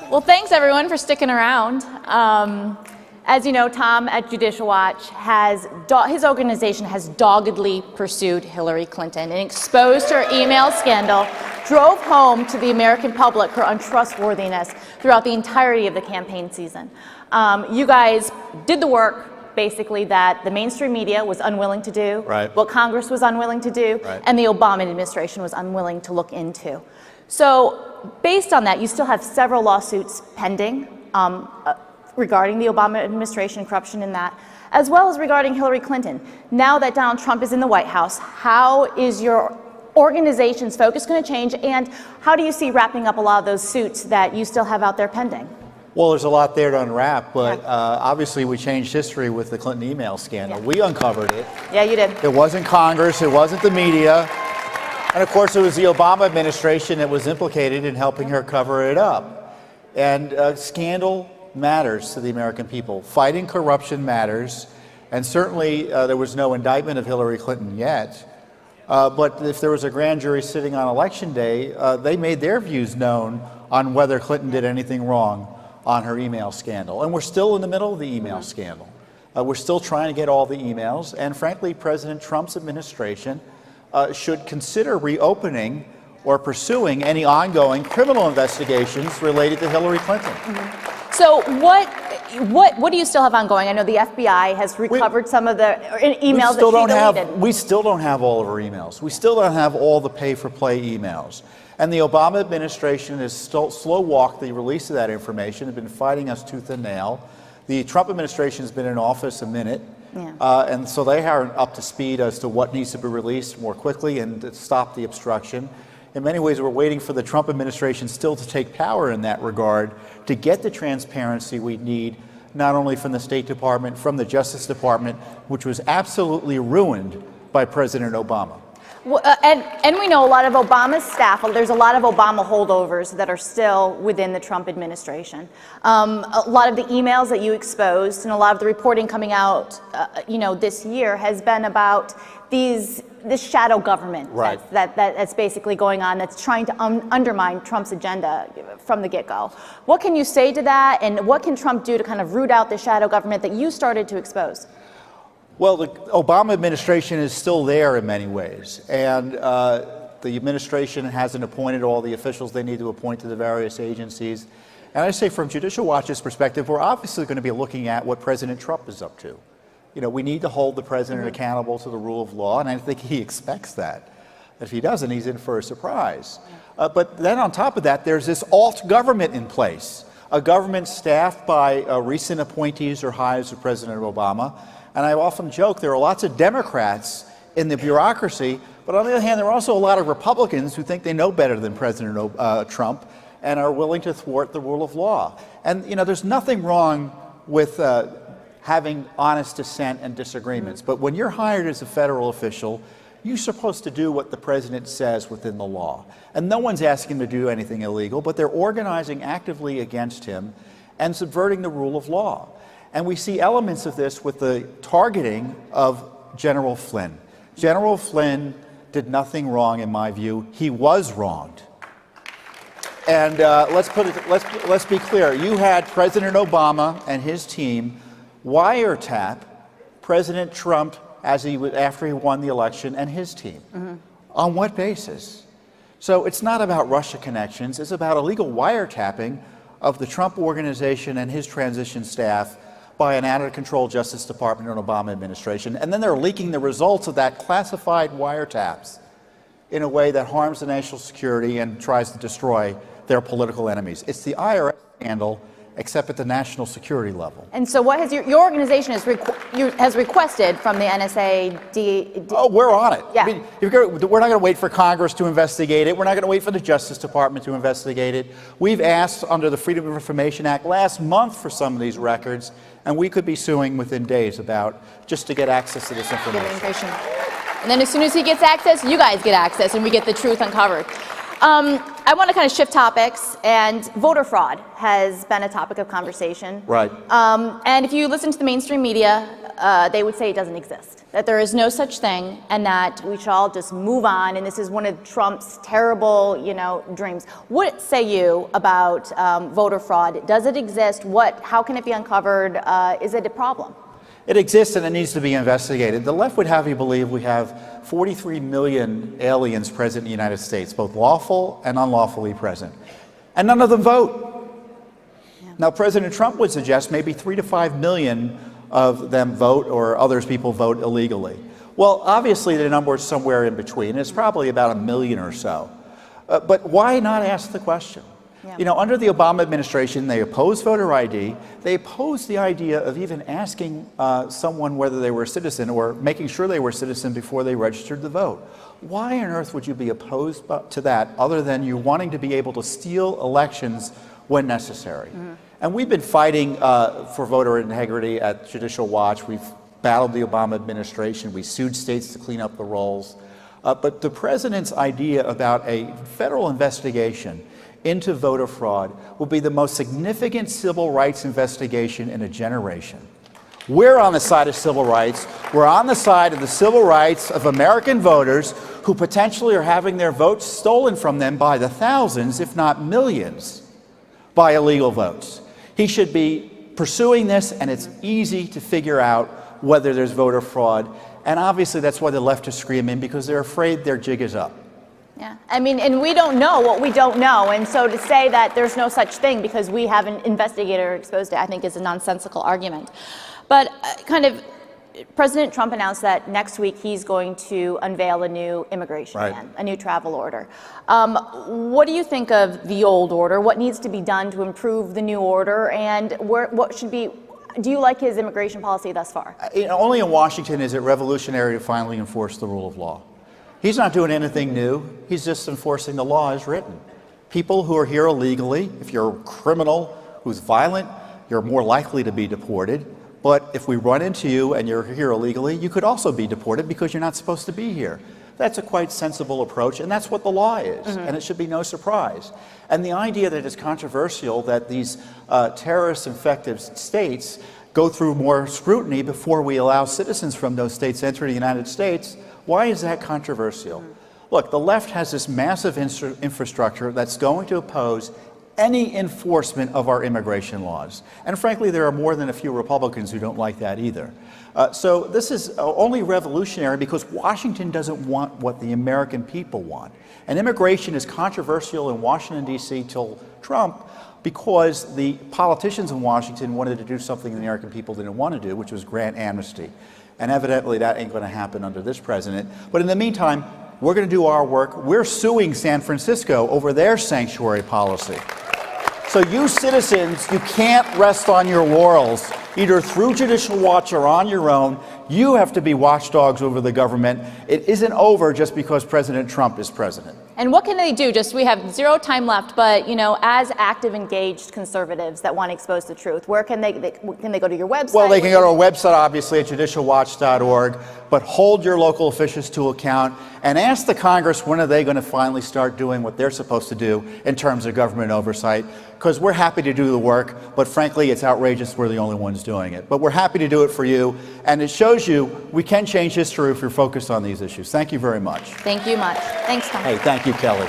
Well, thanks everyone for sticking around. As you know, Tom at Judicial Watch his organization has doggedly pursued Hillary Clinton and exposed her email scandal, drove home to the American public her untrustworthiness throughout the entirety of the campaign season. You guys did the work, basically, that the mainstream media was unwilling to do, right, what Congress was unwilling to do, right, and the Obama administration was unwilling to look into. So based on that, you still have several lawsuits pending regarding the Obama administration, corruption in that, as well as regarding Hillary Clinton. Now that Donald Trump is in the White House, how is your organization's focus going to change, and how do you see wrapping up a lot of those suits that you still have out there pending? Well, there's a lot there to unwrap, but obviously we changed history with the Clinton email scandal. We uncovered it. Yeah, you did. It wasn't Congress, it wasn't the media, and of course it was the Obama administration that was implicated in helping her cover it up. And scandal matters to the American people. Fighting corruption matters, and certainly there was no indictment of Hillary Clinton yet. But if there was a grand jury sitting on Election Day, they made their views known on whether Clinton did anything wrong on her email scandal. And we're still in the middle of the email scandal. We're still trying to get all the emails, and frankly, President Trump's administration should consider reopening or pursuing any ongoing criminal investigations related to Hillary Clinton. So what do you still have ongoing? I know the FBI has recovered some of the emails that she deleted. We still don't have all of her emails. We still don't have all the pay-for-play emails. And the Obama administration has slow-walked the release of that information, has been fighting us tooth and nail. The Trump administration has been in office a minute, and so they aren't up to speed as to what needs to be released more quickly and to stop the obstruction. In many ways, we're waiting for the Trump administration still to take power in that regard to get the transparency we need, not only from the State Department, from the Justice Department, which was absolutely ruined by President Obama. Well, and we know a lot of Obama's staff, there's a lot of Obama holdovers that are still within the Trump administration. A lot of the emails that you exposed and a lot of the reporting coming out this year has been about this shadow government that's basically going on, that's trying to undermine Trump's agenda from the get-go. What can you say to that, and what can Trump do to kind of root out the shadow government that you started to expose? Well, the Obama administration is still there in many ways, and the administration hasn't appointed all the officials they need to appoint to the various agencies. And I say from Judicial Watch's perspective, we're obviously going to be looking at what President Trump is up to. You know, we need to hold the president accountable to the rule of law, and I think he expects that. If he doesn't, he's in for a surprise. But then on top of that, there's this alt government in place, a government staffed by recent appointees or hires of President Obama. And I often joke there are lots of Democrats in the bureaucracy, but on the other hand, there are also a lot of Republicans who think they know better than President Trump and are willing to thwart the rule of law. And, you know, there's nothing wrong with having honest dissent and disagreements. But when you're hired as a federal official, you're supposed to do what the president says within the law. And no one's asking him to do anything illegal, but they're organizing actively against him and subverting the rule of law. And we see elements of this with the targeting of General Flynn. General Flynn did nothing wrong, in my view. He was wronged. And let's be clear. You had President Obama and his team wiretap President Trump after he won the election, and his team. On what basis? So it's not about Russia connections. It's about illegal wiretapping of the Trump organization and his transition staff by an out-of-control Justice Department and Obama administration. And then they're leaking the results of that classified wiretaps in a way that harms the national security and tries to destroy their political enemies. It's the IRS scandal, except at the national security level. And so what has your organization has requested from the NSA? Oh, we're on it. Yeah. I mean, we're not going to wait for Congress to investigate it. We're not going to wait for the Justice Department to investigate it. We've asked under the Freedom of Information Act last month for some of these records, and we could be suing within days just to get access to this information. And then as soon as he gets access, you guys get access, and we get the truth uncovered. I want to kind of shift topics, and voter fraud has been a topic of conversation. Right. And if you listen to the mainstream media, they would say it doesn't exist. that there is no such thing, and that we should all just move on, and this is one of Trump's terrible, dreams. What say you about voter fraud? Does it exist? How can it be uncovered? Is it a problem? It exists and it needs to be investigated. The left would have you believe we have 43 million aliens present in the United States, both lawful and unlawfully present, and none of them vote. Yeah. Now, President Trump would suggest maybe 3 to 5 million of them vote, or others people vote illegally. Well, obviously the number is somewhere in between. It's probably about 1 million or so. But why not ask the question? Yeah. Under the Obama administration, they opposed voter ID. They opposed the idea of even asking someone whether they were a citizen or making sure they were a citizen before they registered to vote. Why on earth would you be opposed to that other than you wanting to be able to steal elections when necessary? Mm-hmm. And we've been fighting for voter integrity at Judicial Watch. We've battled the Obama administration. We sued states to clean up the rolls. But the president's idea about a federal investigation into voter fraud will be the most significant civil rights investigation in a generation. We're on the side of civil rights. We're on the side of the civil rights of American voters who potentially are having their votes stolen from them by the thousands, if not millions, by illegal votes. He should be pursuing this, and it's easy to figure out whether there's voter fraud. And obviously that's why the left is screaming, because they're afraid their jig is up. Yeah, and we don't know what we don't know. And so to say that there's no such thing because we have an investigator exposed it, I think is a nonsensical argument. But President Trump announced that next week he's going to unveil a new immigration ban, a new travel order. What do you think of the old order? What needs to be done to improve the new order? And do you like his immigration policy thus far? Only in Washington is it revolutionary to finally enforce the rule of law. He's not doing anything new. He's just enforcing the law as written. People who are here illegally, if you're a criminal who's violent, you're more likely to be deported. But if we run into you and you're here illegally, you could also be deported because you're not supposed to be here. That's a quite sensible approach, and that's what the law is, and it should be no surprise. And the idea that it's controversial that these terrorist-infected states go through more scrutiny before we allow citizens from those states enter the United States, why is that controversial? Look, the left has this massive infrastructure that's going to oppose any enforcement of our immigration laws. And frankly, there are more than a few Republicans who don't like that either. So this is only revolutionary because Washington doesn't want what the American people want. And immigration is controversial in Washington, D.C. till Trump because the politicians in Washington wanted to do something the American people didn't want to do, which was grant amnesty. And evidently that ain't going to happen under this president. But in the meantime, we're going to do our work. We're suing San Francisco over their sanctuary policy. So you citizens, you can't rest on your laurels, either through Judicial Watch or on your own. You have to be watchdogs over the government. It isn't over just because President Trump is president. And what can they do? We have zero time left, but as active, engaged conservatives that want to expose the truth, where can they go to your website? Well, they can go to our website, obviously, at judicialwatch.org, but hold your local officials to account and ask the Congress when are they going to finally start doing what they're supposed to do in terms of government oversight, because we're happy to do the work, but frankly, it's outrageous we're the only ones doing it. But we're happy to do it for you, and it shows you we can change history if you're focused on these issues. Thank you very much. Thank you much. Thanks, Tom. Hey, thank you, Kelly.